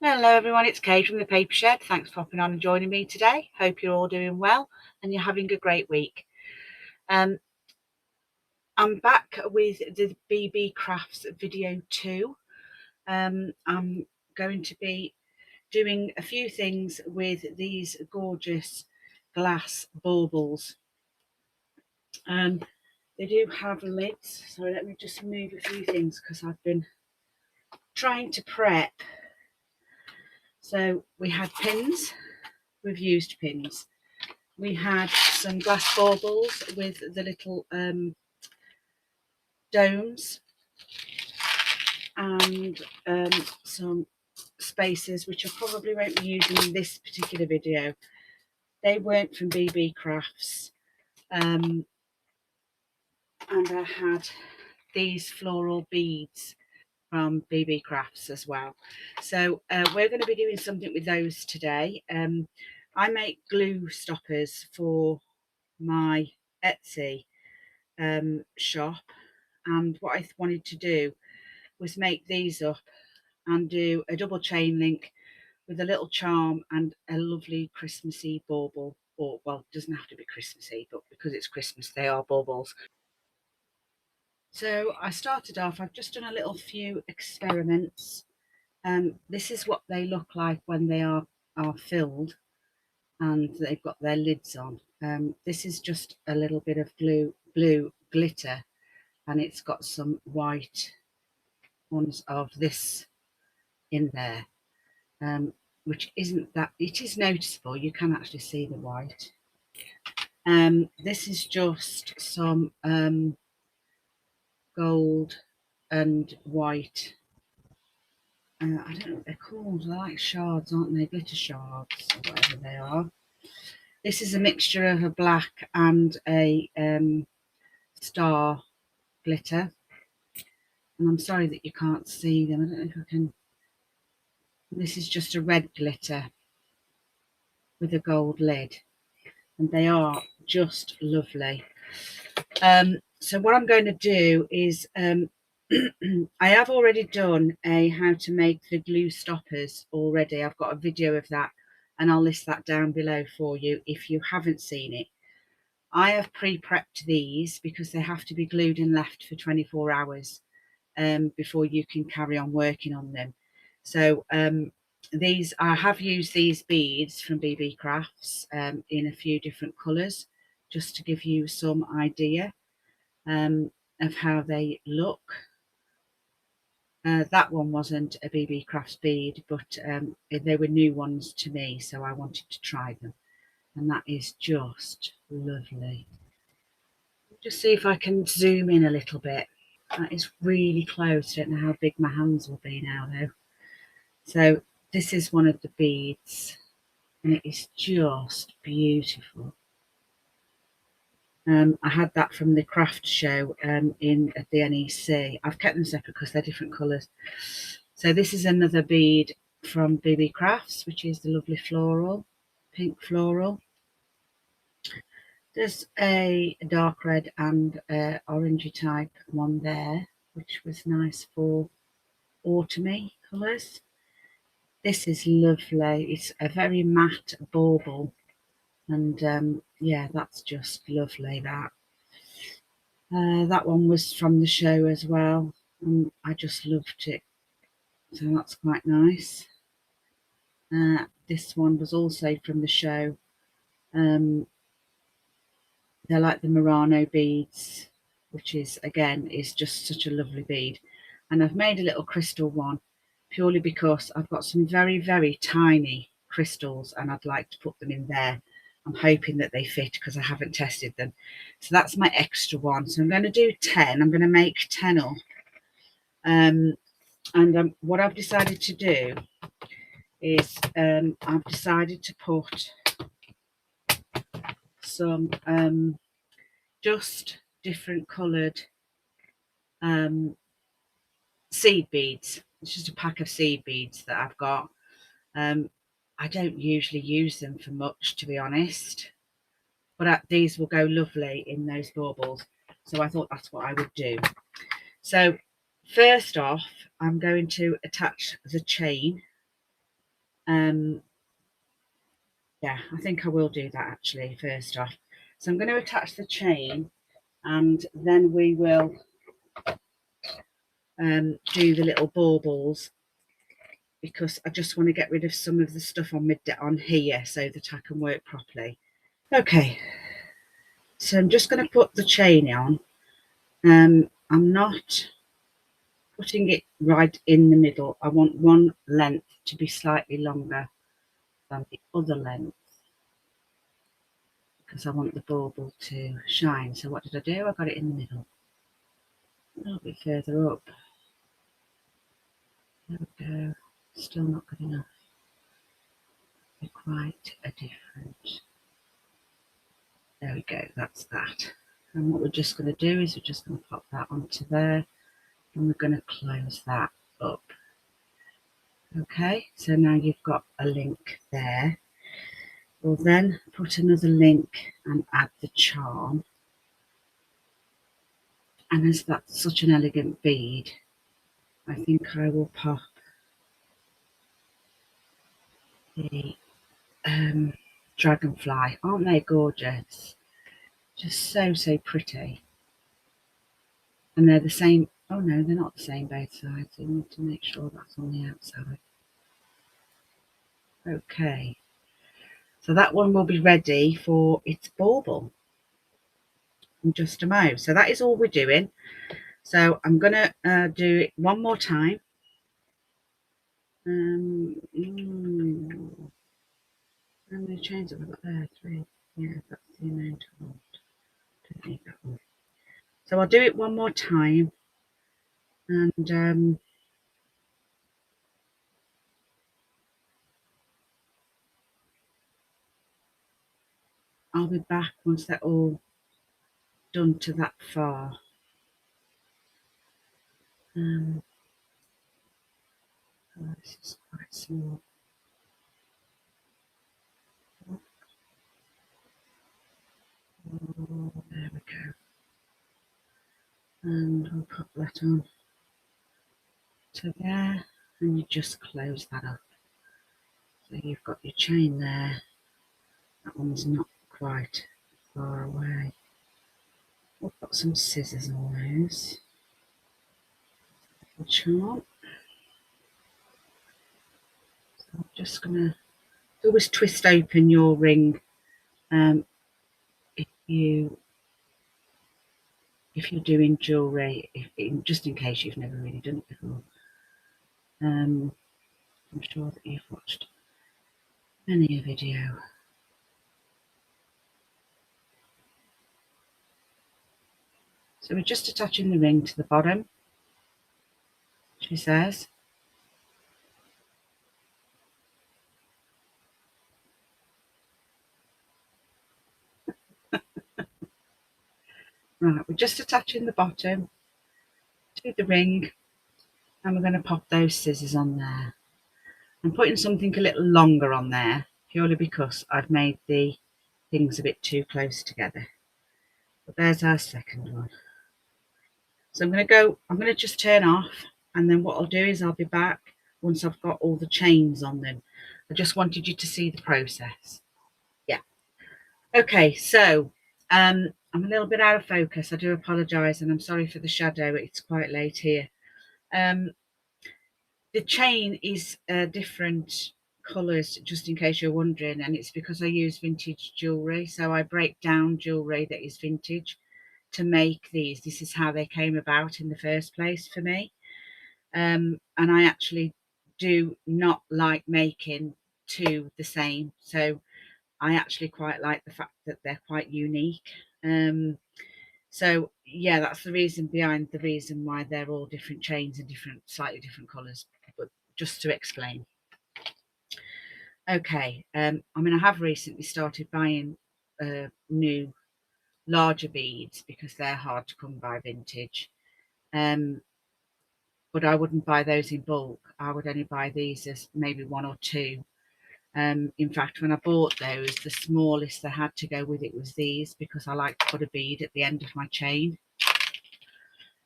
Hello everyone, it's Kay from the Paper Shed. Thanks for popping on and joining me today. Hope you're all doing well and you're having a great week. I'm back with the BeeBeeCraft video 2. I'm going to be doing a few things with these gorgeous glass baubles. They do have lids, so let me just move a few things because I've been trying to prep. So we had pins, we've used pins. We had some glass baubles with the little domes and some spaces which I probably won't be using in this particular video. They weren't from BeeBeeCrafts, and I had these floral beads from BeeBeeCrafts as well. So we're going to be doing something with those today. I make glue stoppers for my Etsy shop, and what I wanted to do was make these up and do a double chain link with a little charm and a lovely Christmassy bauble. Or, well, it doesn't have to be Christmassy, but because it's Christmas, they are baubles. So I started off, I've just done a little few experiments. This is what they look like when they are filled and they've got their lids on. This is just a little bit of blue glitter, and it's got some white ones of this in there, which isn't that, it is noticeable, you can actually see the white. This is just some gold and white, I don't know what they're called, they're like shards, aren't they? Glitter shards or whatever they are. This is a mixture of a black and a star glitter, and I'm sorry that you can't see them. I don't know if I can. This is just a red glitter with a gold lid, and they are just lovely. So what I'm going to do is I have already done a how to make the glue stoppers already. I've got a video of that, and I'll list that down below for you if you haven't seen it. I have pre-prepped these because they have to be glued and left for 24 hours before you can carry on working on them. So these, I have used these beads from BeeBeeCrafts in a few different colours, just to give you some idea of how they look. That one wasn't a BeeBeeCrafts bead, but they were new ones to me, so I wanted to try them, and that is just lovely. Just see if I can zoom in a little bit. That is really close. I don't know how big my hands will be now though. So this is one of the beads, and it is just beautiful. I had that from the craft show at the NEC. I've kept them separate because they're different colours. So this is another bead from BeeBeeCrafts, which is the lovely floral, pink floral. There's a dark red and orangey type one there, which was nice for autumny colours. This is lovely. It's a very matte bauble, and yeah, that's just lovely. That one was from the show as well, and I just loved it, so that's quite nice. This one was also from the show. They're like the Murano beads, which is again is just such a lovely bead. And I've made a little crystal one purely because I've got some very tiny crystals and I'd like to put them in there. I'm hoping that they fit because I haven't tested them. So that's my extra one. So I'm going to do 10. I'm going to make 10 up. What I've decided to do is I've decided to put some just different coloured seed beads. It's just a pack of seed beads that I've got. I don't usually use them for much, to be honest, but these will go lovely in those baubles, so I thought that's what I would do. So first off, I'm going to attach the chain Yeah, I think I will do that actually first off. So I'm going to attach the chain, and then we will do the little baubles, because I just want to get rid of some of the stuff on here so that I can work properly. Okay, so I'm just going to put the chain on. I'm not putting it right in the middle. I want one length to be slightly longer than the other length, because I want the bauble to shine. So what did I do? I got it in the middle, a little bit further up. There we go. Still not good enough. They're quite a different. There we go, that's that. And what we're just going to do is we're just going to pop that onto there, and we're going to close that up. Okay, so now you've got a link there. We'll then put another link and add the charm. And as that's such an elegant bead, I think I will pop the dragonfly. Aren't they gorgeous? Just so pretty. And they're the same. Oh no, they're not the same both sides. I need to make sure that's on the outside. Okay, so that one will be ready for its bauble in just a moment. So that is all we're doing. So I'm going to do it one more time. How many chains have I got there? 3. Yeah, that's the amount I want. Don't need that one. So I'll do it one more time, and I'll be back once they're all done to that far. Oh, this is quite small. Oh, there we go. And we'll put that on to there, and you just close that up. So you've got your chain there. That one's not quite far away. We'll put some scissors on those. Charm. So I'm just gonna always twist open your ring if you're doing jewellery, just in case you've never really done it before. I'm sure that you've watched many a video. So we're just attaching the ring to the bottom, she says. Right, we're just attaching the bottom to the ring, and we're going to pop those scissors on there. I'm putting something a little longer on there, purely because I've made the things a bit too close together. But there's our second one. So I'm going to just turn off, and then what I'll do is I'll be back once I've got all the chains on them. I just wanted you to see the process. Yeah. Okay, so I'm a little bit out of focus. I do apologise, and I'm sorry for the shadow. It's quite late here. The chain is different colours, just in case you're wondering, and it's because I use vintage jewellery. So I break down jewellery that is vintage to make these. This is how they came about in the first place for me. And I actually do not like making two the same. So I actually quite like the fact that they're quite unique. So yeah, that's the reason behind the reason why they're all different chains and slightly different colours, but just to explain. Okay, I mean, I have recently started buying new larger beads because they're hard to come by vintage. But I wouldn't buy those in bulk. I would only buy these as maybe 1 or 2. In fact, when I bought those, the smallest they had to go with it was these, because I like to put a bead at the end of my chain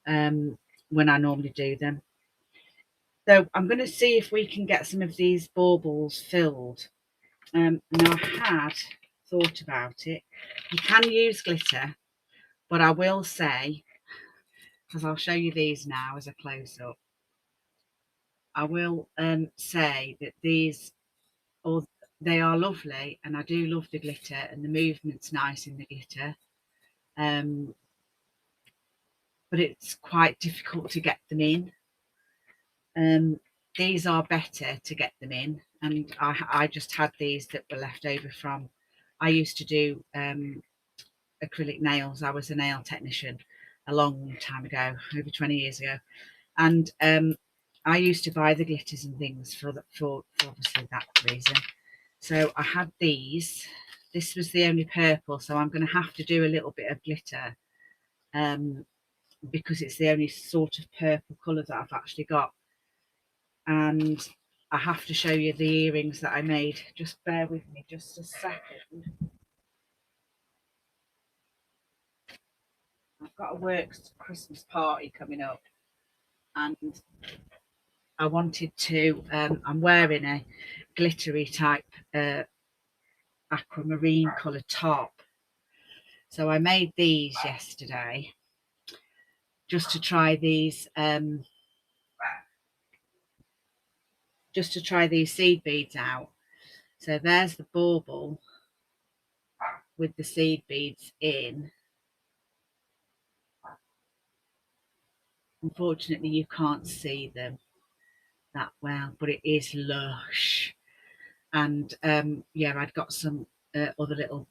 when I normally do them. So I'm going to see if we can get some of these baubles filled. Now I had thought about it. You can use glitter, but I will say, because I'll show you these now as a close-up, I will say that these, or they are lovely, and I do love the glitter, and the movement's nice in the glitter. But it's quite difficult to get them in. These are better to get them in, and I just had these that were left over from, I used to do acrylic nails. I was a nail technician a long time ago, over 20 years ago, and I used to buy the glitters and things for obviously that reason. So I had these. This was the only purple, so I'm going to have to do a little bit of glitter because it's the only sort of purple colour that I've actually got. And I have to show you the earrings that I made. Just bear with me just a second. I've got a works Christmas party coming up, and I wanted to, I'm wearing a glittery type aquamarine colour top. So I made these yesterday just to try these seed beads out. So there's the bauble with the seed beads in. Unfortunately, you can't see them that well, but it is lush. And yeah, I'd got some other little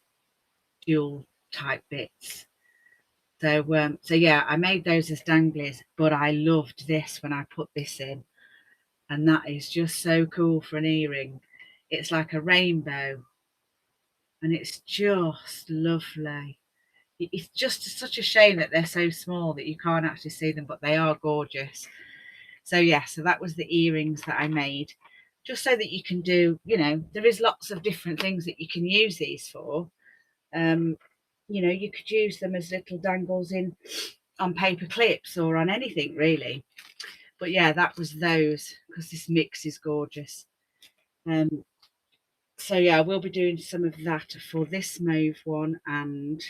jewel type bits. So yeah, I made those as danglies, but I loved this when I put this in, and that is just so cool for an earring. It's like a rainbow, and it's just lovely. It's just such a shame that they're so small that you can't actually see them, but they are gorgeous. So yeah, so that was the earrings that I made, just so that you can do, you know, there is lots of different things that you can use these for. You know, you could use them as little dangles in on paper clips or on anything really. But yeah, that was those, because this mix is gorgeous. So yeah, I will be doing some of that for this mauve one, and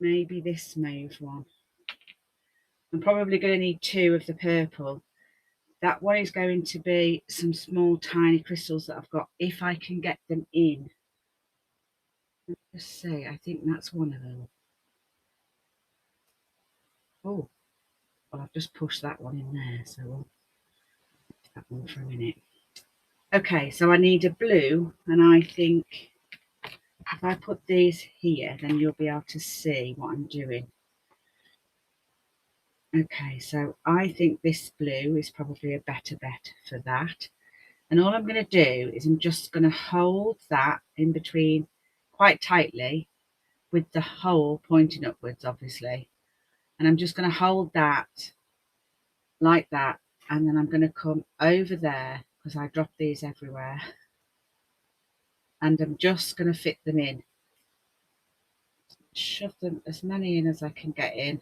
maybe this mauve one. I'm probably going to need 2 of the purple. That one is going to be some small tiny crystals that I've got, if I can get them in. Let's see, I think that's one of them. Oh, well, I've just pushed that one in there, so we'll leave that one for a minute. Okay, so I need a blue, and I think if I put these here, then you'll be able to see what I'm doing. Okay, so I think this blue is probably a better bet for that. And all I'm going to do is I'm just going to hold that in between quite tightly, with the hole pointing upwards, obviously. And I'm just going to hold that like that, and then I'm going to come over there, because I drop these everywhere, and I'm just going to fit them in. Shove them as many in as I can get in.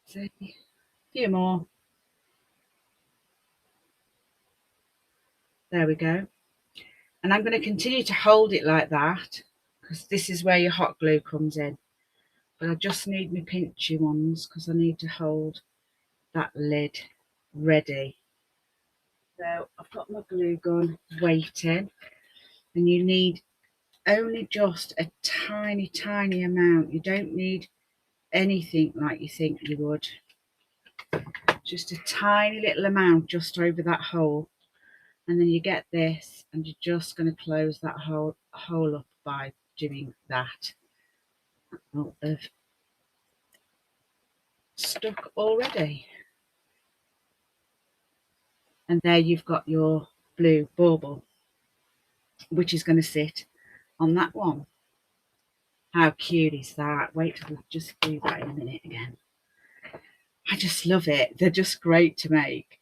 See, a few more. There we go. And I'm going to continue to hold it like that, because this is where your hot glue comes in. But I just need my pinchy ones, because I need to hold that lid ready. So I've got my glue gun waiting, and you need only just a tiny amount. You don't need anything like you think you would. Just a tiny little amount just over that hole, and then you get this, and you're just going to close that hole up by doing that. Well, they've stuck already, and there you've got your blue bauble, which is going to sit on that one. How cute is that? Wait till we just do that in a minute again. I just love it. They're just great to make.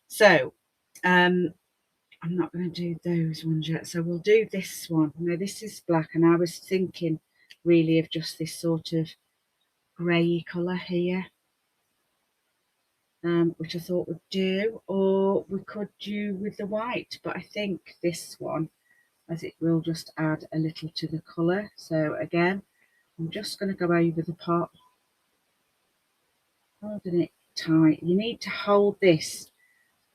So I'm not going to do those ones yet. So we'll do this one. No, this is black, and I was thinking really of just this sort of grey colour here, which I thought would do, or we could do with the white, but I think this one, as it will just add a little to the colour. So again, I'm just going to go over the pot, holding it tight. You need to hold this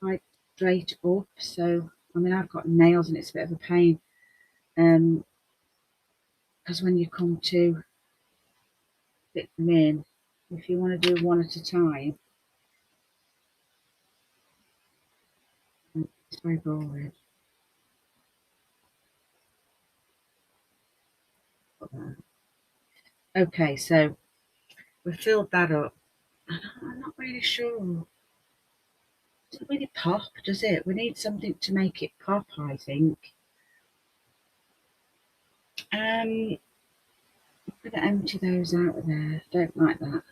quite straight up. So, I mean, I've got nails and it's a bit of a pain, because when you come to fit them in, if you want to do one at a time, it's very boring. Okay, so we filled that up. I'm not really sure. Doesn't really pop, does it? We need something to make it pop, I think. I'm going to empty those out of there. Don't like that.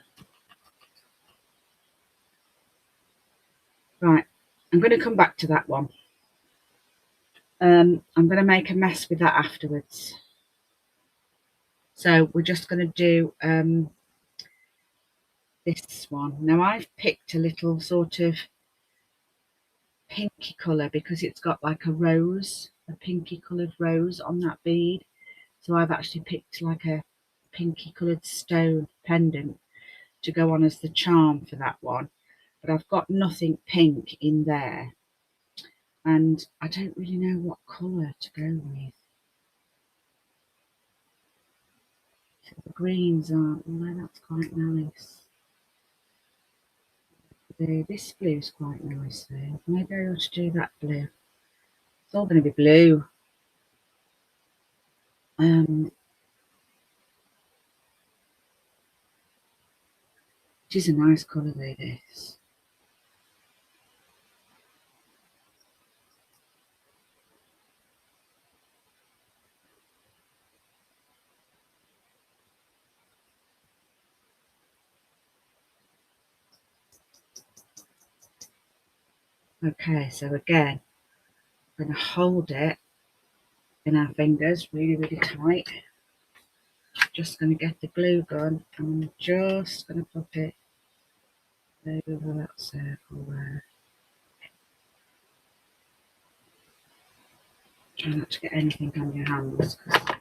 Right, I'm going to come back to that one. I'm going to make a mess with that afterwards. So we're just going to do this one. Now I've picked a little sort of pinky colour because it's got like a rose, a pinky coloured rose on that bead. So I've actually picked like a pinky coloured stone pendant to go on as the charm for that one. But I've got nothing pink in there, and I don't really know what colour to go with. So the greens aren't, although that's quite nice. This blue's quite nice though. Maybe I ought to do that blue. It's all going to be blue. It is a nice colour though, this. Okay, so again, I'm going to hold it in our fingers really, really tight. Just going to get the glue gun and I'm just going to pop it over that circle there. Try not to get anything on your hands because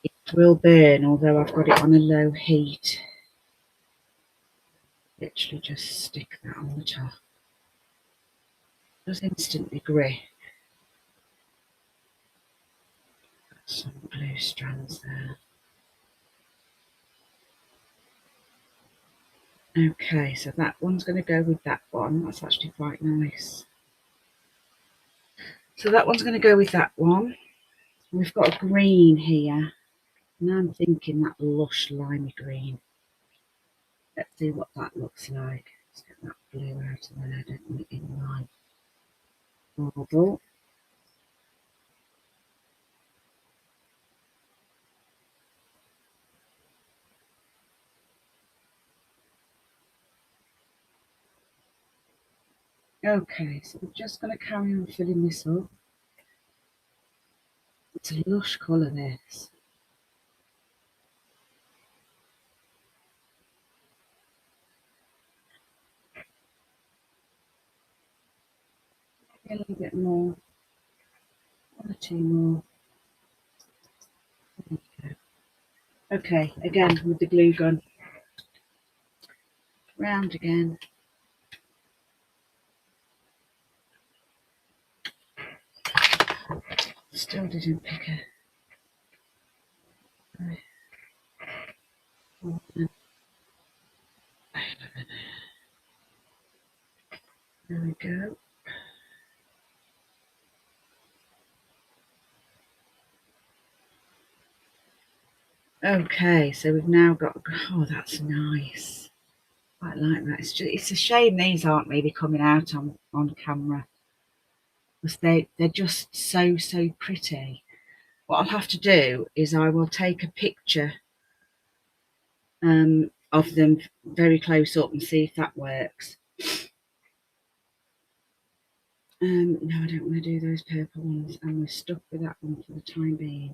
it will burn, although I've got it on a low heat. Literally just stick that on the top. Just instantly grip. Got some blue strands there. Okay, so that one's going to go with that one. That's actually quite nice. So that one's going to go with that one. We've got a green here. Now I'm thinking that lush limey green. Let's see what that looks like. Let's get that blue out of there, definitely in my marble. Okay, so we're just going to carry on filling this up. It's a lush colour, this. A little bit more. One or two more. There we go. Okay, again with the glue gun. Round again. Still didn't pick a. There we go. Okay, so we've now got. Oh, that's nice. Quite like that. It's a shame these aren't really coming out on camera because they're just so pretty. What I'll have to do is I will take a picture of them very close up and see if that works. No, I don't want to do those purple ones, and we're stuck with that one for the time being.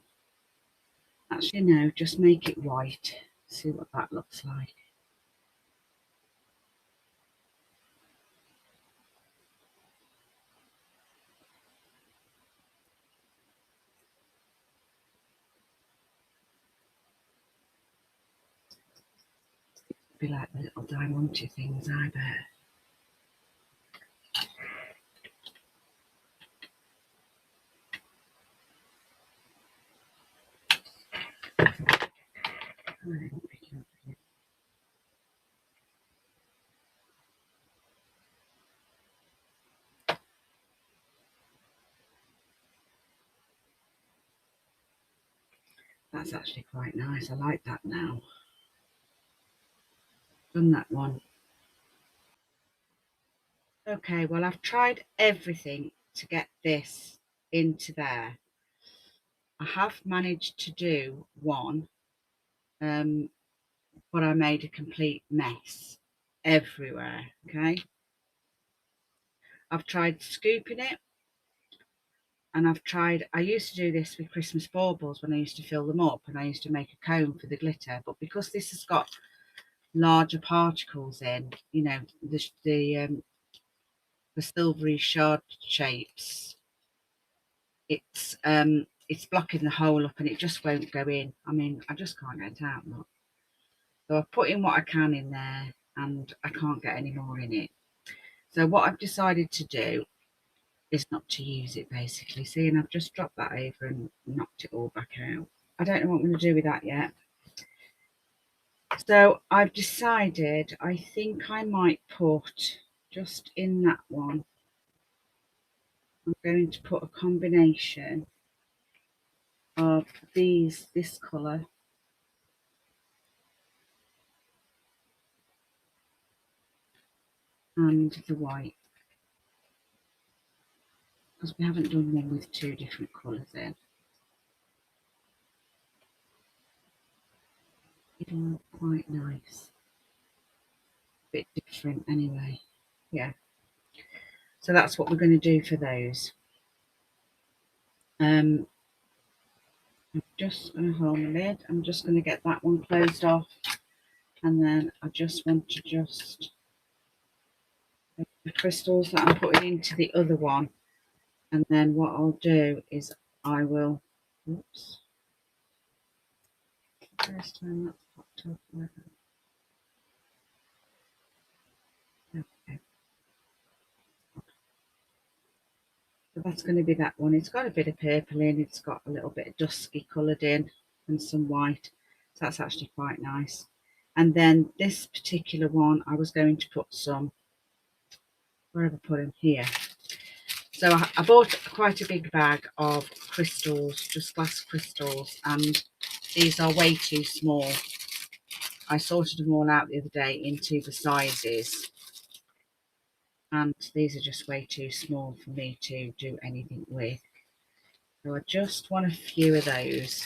Actually, no, just make it white. See what that looks like. Be like the little diamante things, I bet. That's actually quite nice. I like that now. Done that one. Okay, well, I've tried everything to get this into there. I have managed to do one, but I made a complete mess everywhere. Okay, I've tried scooping it, and I used to do this with Christmas baubles when I used to fill them up, and I used to make a comb for the glitter. But because this has got larger particles in, you know, the silvery shard shapes, it's blocking the hole up, and it just won't go in. I mean, I just can't get it out. Look. So I've put in what I can in there, and I can't get any more in it. So what I've decided to do is not to use it, basically. See, and I've just dropped that over and knocked it all back out. I don't know what I'm going to do with that yet. So I've decided, I think I might put just in that one, I'm going to put a combination of this colour and the white, because we haven't done one with two different colours in. It'll look quite nice. Bit different anyway. Yeah. So that's what we're going to do for those. I'm just going to hold the lid. I'm just going to get that one closed off, and then I just want to the crystals that I'm putting into the other one, and then what I'll do is I will. Oops. First time that's popped up. Okay. So that's going to be that one. It's got a bit of purple in, it's got a little bit of dusky coloured in, and some white. So that's actually quite nice. And then this particular one, I was going to put some, where have I put them? Here. So I bought quite a big bag of crystals, just glass crystals, and these are way too small. I sorted them all out the other day into the sizes, and these are just way too small for me to do anything with. So I just want a few of those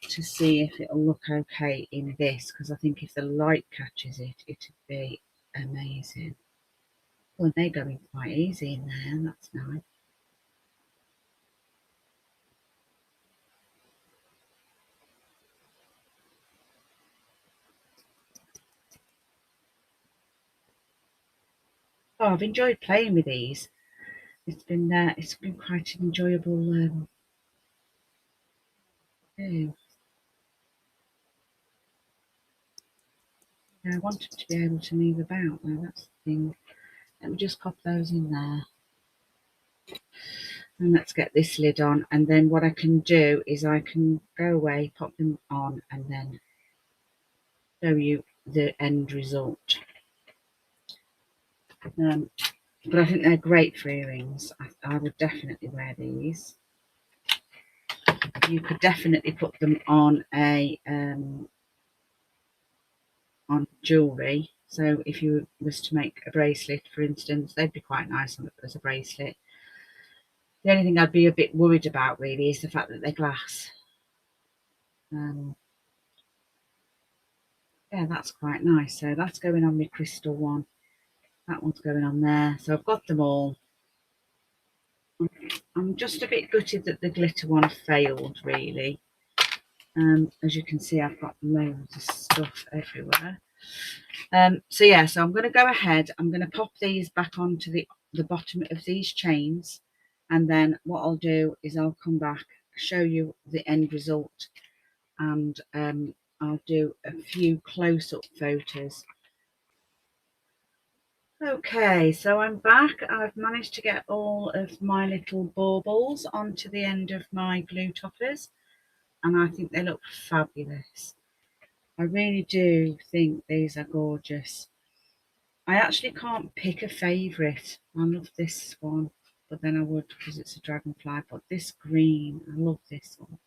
to see if it'll look okay in this, because I think if the light catches it, it'd be amazing. Well, they're going quite easy in there, that's nice. Oh, I've enjoyed playing with these. It's been quite an enjoyable do. I want it to be able to move about though, that's the thing. Let me just pop those in there. And let's get this lid on, and then what I can do is I can go away, pop them on, and then show you the end result. But I think they're great for earrings. I would definitely wear these. You could definitely put them on on jewellery. So if you was to make a bracelet, for instance, they'd be quite nice as a bracelet. The only thing I'd be a bit worried about really is the fact that they're glass. Yeah, that's quite nice. So that's going on my crystal one. That one's going on there. So I've got them all. I'm just a bit gutted that the glitter one failed, really. As you can see, I've got loads of stuff everywhere. So yeah, so I'm going to go ahead. I'm going to pop these back onto the bottom of these chains, and then what I'll do is I'll come back, show you the end result, and I'll do a few close-up photos. Okay, so I'm back. I've managed to get all of my little baubles onto the end of my glue toppers, and I think they look fabulous. I really do think these are gorgeous. I actually can't pick a favourite. I love this one, but then I would because it's a dragonfly. But this green, I love this one.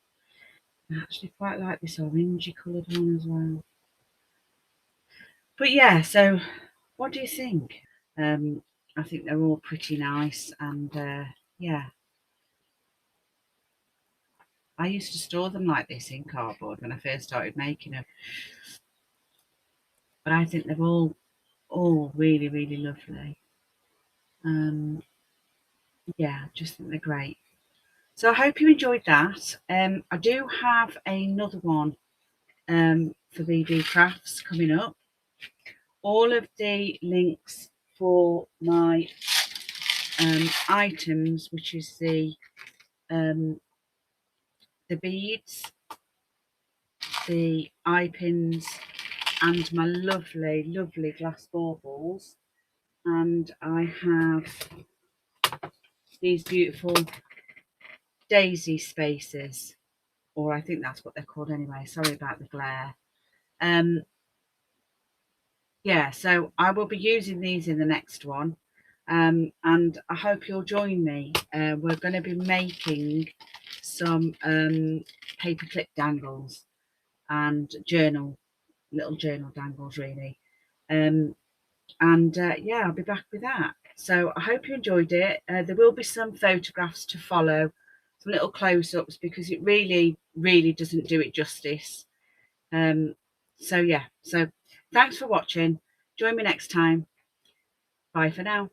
I actually quite like this orangey coloured one as well. But yeah, so what do you think? I think they're all pretty nice, and yeah, I used to store them like this in cardboard when I first started making them. But I think they're all really, really lovely. Yeah, I just think they're great. So I hope you enjoyed that. I do have another one for BeeBeeCrafts coming up. All of the links for my items, which is um, the beads, the eye pins, and my lovely, lovely glass baubles. And I have these beautiful daisy spaces, or I think that's what they're called anyway. Sorry about the glare. Yeah, so I will be using these in the next one, and I hope you'll join me. We're going to be making some paperclip dangles and little journal dangles, really. And yeah, I'll be back with that. So I hope you enjoyed it. There will be some photographs to follow, some little close-ups, because it really, really doesn't do it justice. So yeah, so thanks for watching. Join me next time. Bye for now.